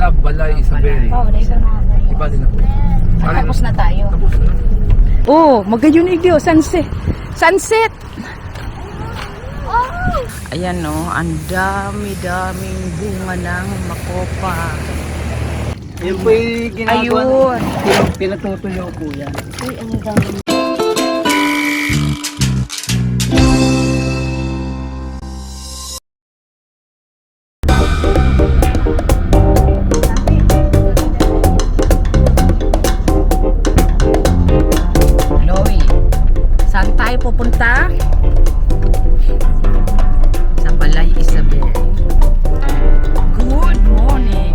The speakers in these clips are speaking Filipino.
sa Balay Isabel. Oo, dahil sa mga Iba din ako. tapos na tayo. Tapos na. Oh, magayon igyo, sunset. Sunset. Ayan no, ang dami-daming bunga ng makopa. Yung po yung ginagawa. Ayun. Pinatutuyo po yan. Uy, ang dami. Chloe, saan tayo pupunta? Sa Balay Isabel. Good morning.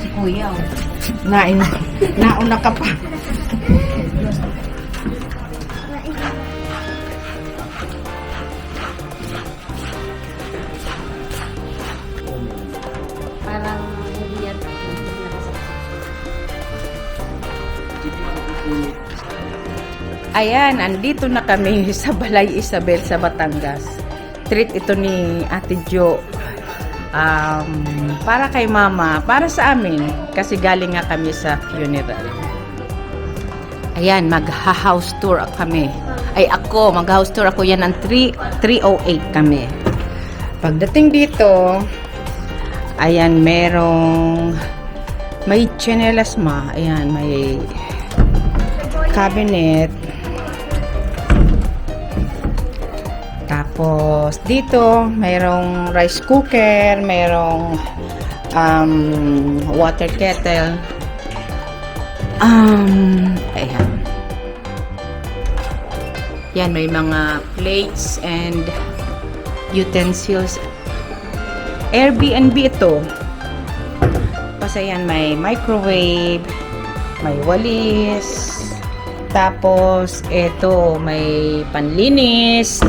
Si Kuya, oh. Nauna ka pa. Parang hindi yan. Ayan, andito na kami sa Balay Isabel sa Batangas. Treat ito ni Ate Jo. Para kay Mama, para sa amin. Kasi galing nga kami sa funeral. Ayan, mag-house tour kami. Ay ako, mag-house tour ako yan ng 308 kami. Pagdating dito, ayan, may tsinelas ma. Ayan, may cabinet. Tapos dito mayroong rice cooker, mayroong water kettle. Ayan. Yan, may mga plates and utensils. Airbnb ito. Tapos ayan, may microwave, may walis. Tapos ito, may panlinis.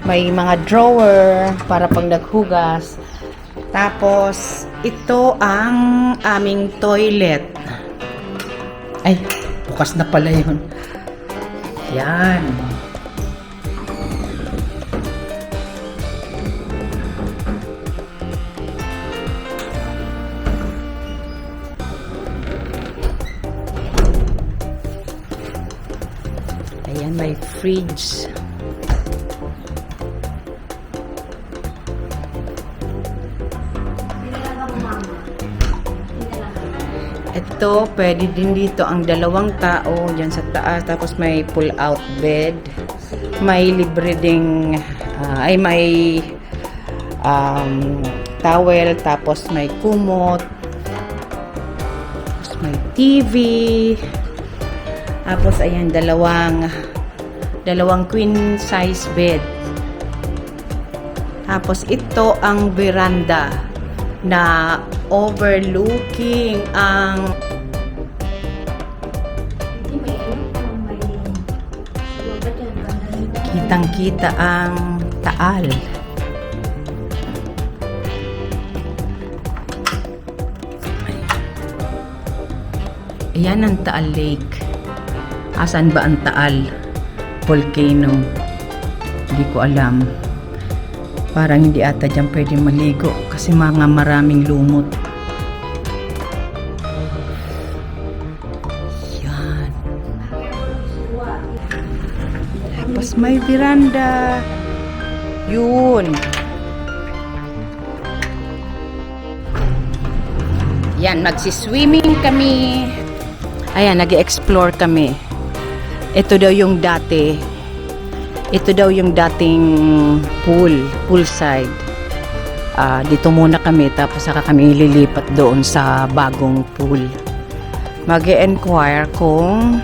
May mga drawer para pag naghugas. Tapos, ito ang aming toilet. Ay, bukas na pala yun. Yan. Ayan, may fridge. Ito, pwede din dito ang 2 tao dyan sa taas. Tapos may pull-out bed. May libre ding, may towel. Tapos may kumot. Tapos may TV. Tapos ayan, dalawang queen size bed. Tapos ito ang veranda na overlooking ang kitang-kita ang Taal. Ayan ang Taal Lake. Asan ba ang Taal volcano? Hindi ko alam. Parang hindi ata dyan pwede maligo kasi mga maraming lumot. Yan. Tapos May veranda. Yun. Yan, magsiswimming kami. Ayan, nag-explore kami. Ito daw yung dati. Ito daw yung dating poolside. Dito muna kami, tapos saka kami lilipat doon sa bagong pool. Mag-e-enquire kung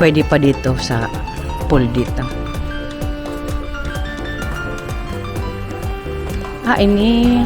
pwede pa dito sa pool dito. Ini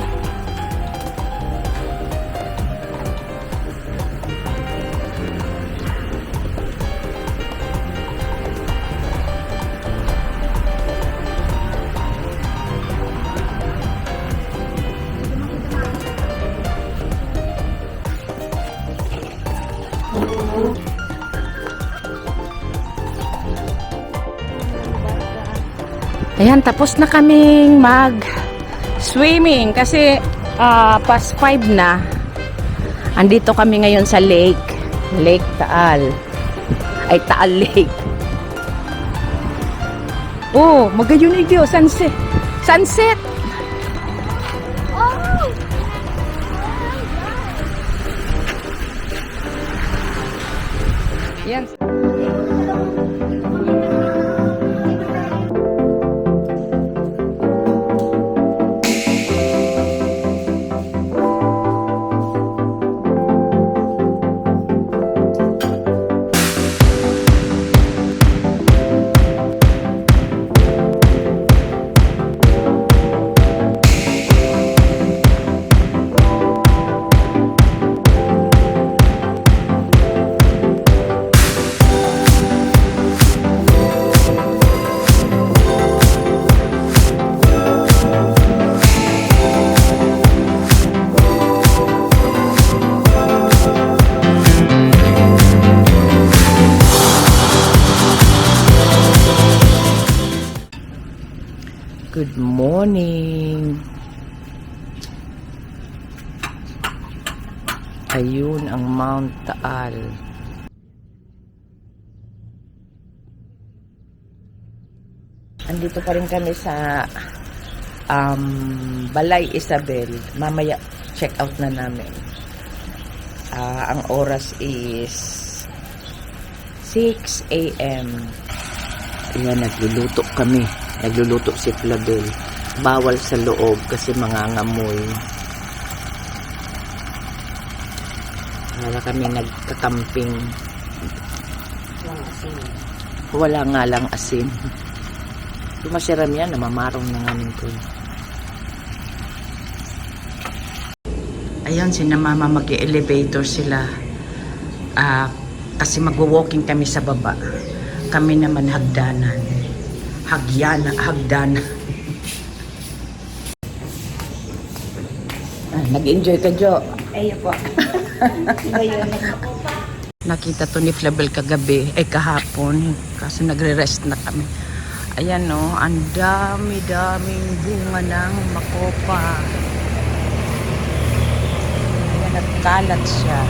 ayan, tapos na kaming mag-swimming kasi past 5 na. Andito kami ngayon sa Lake Taal. Ay, Taal Lake. Oh, magayon idyo, sunset. Sunset! Yan. Good morning. Ayun ang Mount Taal. Andito pa rin kami sa Balay Isabel. Mamaya check out na namin. Ang oras is 6 a.m. Ayan, nagluluto kami. Nagluluto si Fladel. Bawal sa loob kasi mangangamoy. Wala kami nagkakamping. Wala nga lang asin. Masiram yan, namamarong na namin ko. Ayun, sina mama mag-elevator sila. Kasi magwo-walking kami sa baba. Kami naman hagdanan. Hagdanan. Nag-enjoy ka, Jo? Ayo po. Nakita to ni Flabel kagabi, kahapon. Kasi nagre-rest na kami. Ayan no, ang dami-daming bunga ng makopa. Ayan, nagkalat siya.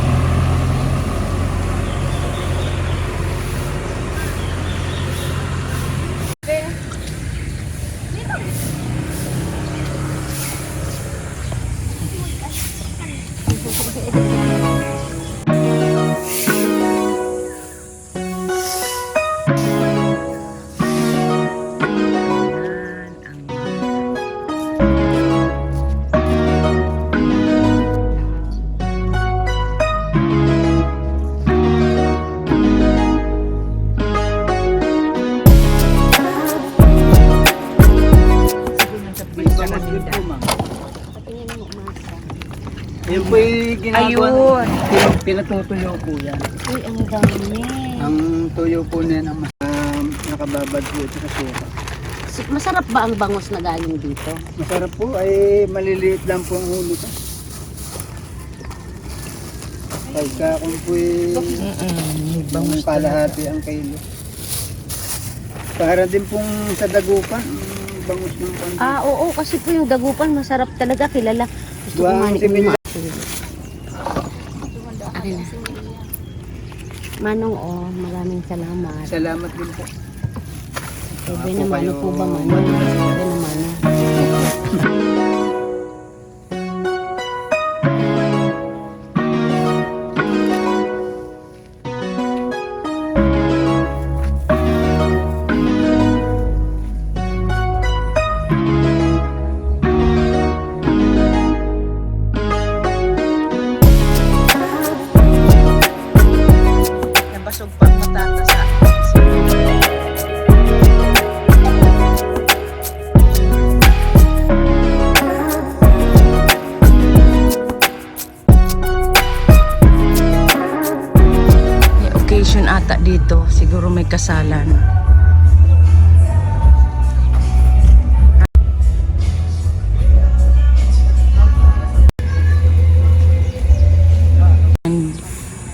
Yan po yung ginagawa. Ayun. Pinatutuyo po yan. Uy, ang dami. Ang tuyo po na yan, nakababad po ito sa suka. Masarap ba ang bangus na galing dito? Masarap po, ay maliliit lang po ang huli ko. Pagka kung po yung kalahati ang kilo. Para din pong sa dagupan, bangus ng konti. Oo, kasi po yung dagupan masarap talaga, kilala. Gusto ko Buwang mani similya. Manong, maraming salamat. Salamat din po. Sabi Ako naman, ano kayo- po ba Manong? Sabi naman, Nabasog pa matata sa may occasion ata dito. Siguro may kasalan.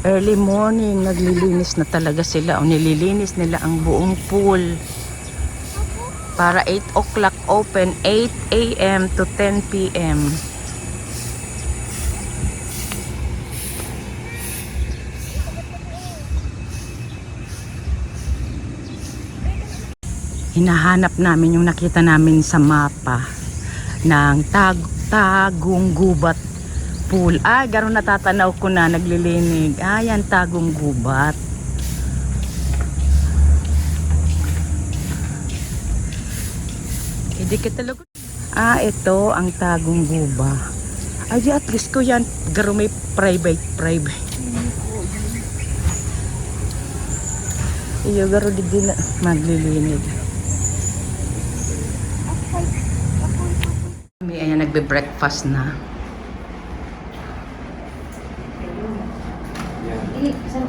Early morning, naglilinis na talaga sila o nililinis nila ang buong pool para 8 o'clock open, 8 a.m. to 10 p.m. Hinahanap namin yung nakita namin sa mapa ng Tagong Gubat Pool. Ay, gano'n natatanaw ko na naglilinig. Yan, Tagong Gubat. Hindi ka talaga. Ito ang Tagong Guba. Ay, at least ko yan. Garo may private. Iyo, garo din na maglilinig. Ayan, nagbe-breakfast na. isa